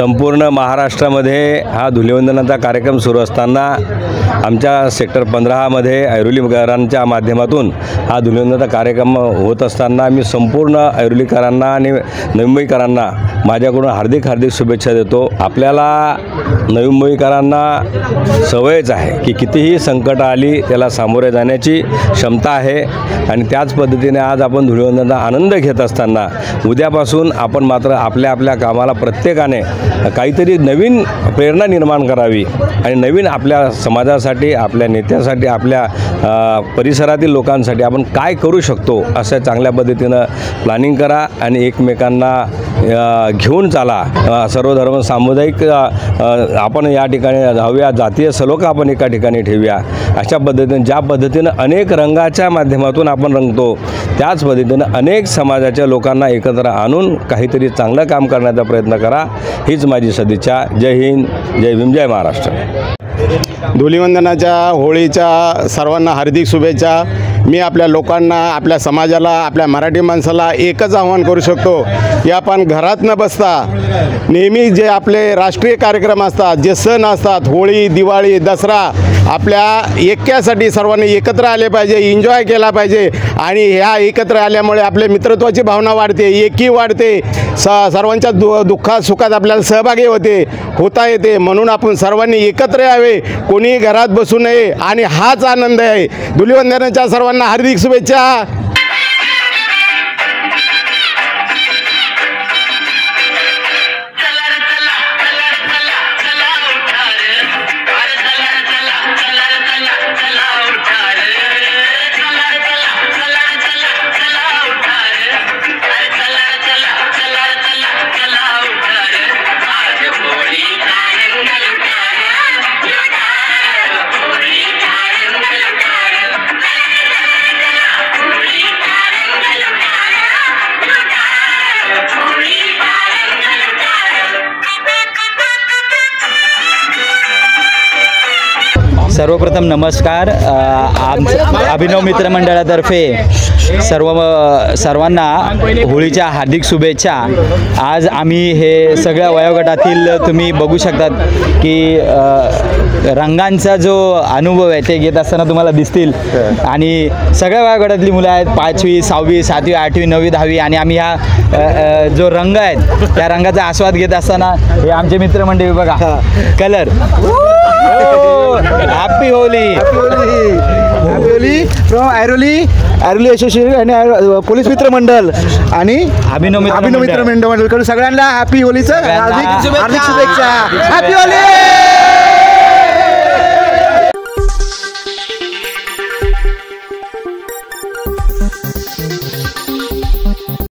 संपूर्ण महाराष्ट्रामध्ये हा धुलिवंदनाचा कार्यक्रम सुरू असताना आमच्या सेक्टर 15 मध्ये ऐरोलीकरांच्या माध्यमातून हा धुलिवंदनाचा कार्यक्रम होत असताना मी संपूर्ण ऐरोलीकरांना आणि नवी मुंबईकरांना माझ्याकडून हार्दिक शुभेच्छा देतो। आपल्याला नवी मुंबईकरांना सवयच आहे की कितीही संकट आली त्याला सामोरे जाण्याची क्षमता आहे आणि त्याच पद्धतीने आज आपण धुलिवंदनाचा आनंद घेत असताना उद्यापासून आपण मात्र आपल्या आपल्या कामाला प्रत्येकाने काहीतरी नवीन प्रेरणा निर्माण करावी आणि नवीन आपल्या समाजासाठी, आपल्या नेत्यासाठी, आपल्या परिसरातील लोकांसाठी आपण काय करू शकतो असं चांगल्या पद्धतीनं प्लॅनिंग करा आणि एकमेकांना घेऊन चाला। सर्वधर्म सामुदायिक आपण या ठिकाणी हव्या, जातीय सलोखा आपण एका ठिकाणी ठेवूया। अशा पद्धतीने ज्या पद्धतीनं अनेक रंगाच्या माध्यमातून आपण रंगतो त्याच पद्धतीनं अनेक समाजाच्या लोकांना एकत्र आणून काहीतरी चांगलं काम करण्याचा प्रयत्न करा, हीच माझी सदिच्छा। जय हिंद, जय भीम, जय महाराष्ट्र। धुलिवंदनाच्या होळीच्या सर्वांना हार्दिक शुभेच्छा। मी आपल्या लोकांना, आपल्या समाजाला, आपल्या मराठी माणसाला एकच आव्हान करू शकतो की आपण घरात न बसता नेहमी जे आपले राष्ट्रीय कार्यक्रम असतात, जे सण असतात, होळी, दिवाळी, दसरा, आपल्या ऐक्यासाठी सर्वांनी एकत्र आले पाहिजे, एन्जॉय केला पाहिजे आणि ह्या एकत्र आल्यामुळे आपले मित्रत्वाची भावना वाढते, एकी वाढते, सर्वांच्या दुःखात सुखात आपल्याला सहभागी होता येते। म्हणून आपण सर्वांनी एकत्र यावे, कोणी घरात बसू नये आणि हाच आनंद आहे। धुलिवंदनाच्या सर्वांना हार्दिक शुभेच्छा। सर्वप्रथम नमस्कार। अभिनव मित्रमंडळातर्फे सर्वांना होळीच्या हार्दिक शुभेच्छा। आज आम्ही हे सगळ्या वयोगटातील तुम्ही बघू शकतात की रंगांचा जो अनुभव आहे ते घेत असताना तुम्हाला दिसतील आणि सगळ्या वयोगटातली मुलं आहेत, 5वी 6वी 7वी 8वी 9वी 10वी आणि आम्ही ह्या जो रंग आहेत त्या रंगाचा आस्वाद घेत असताना हे आमचे मित्रमंडळी बघा, colour. Happy Holy from Airoli association आणि पोलीस मित्र मंडळ आणि अभिनव मित्र मंडळ कडून सगळ्यांना हॅपी होलीचं हार्दिक शुभेच्छा। Happy Holy.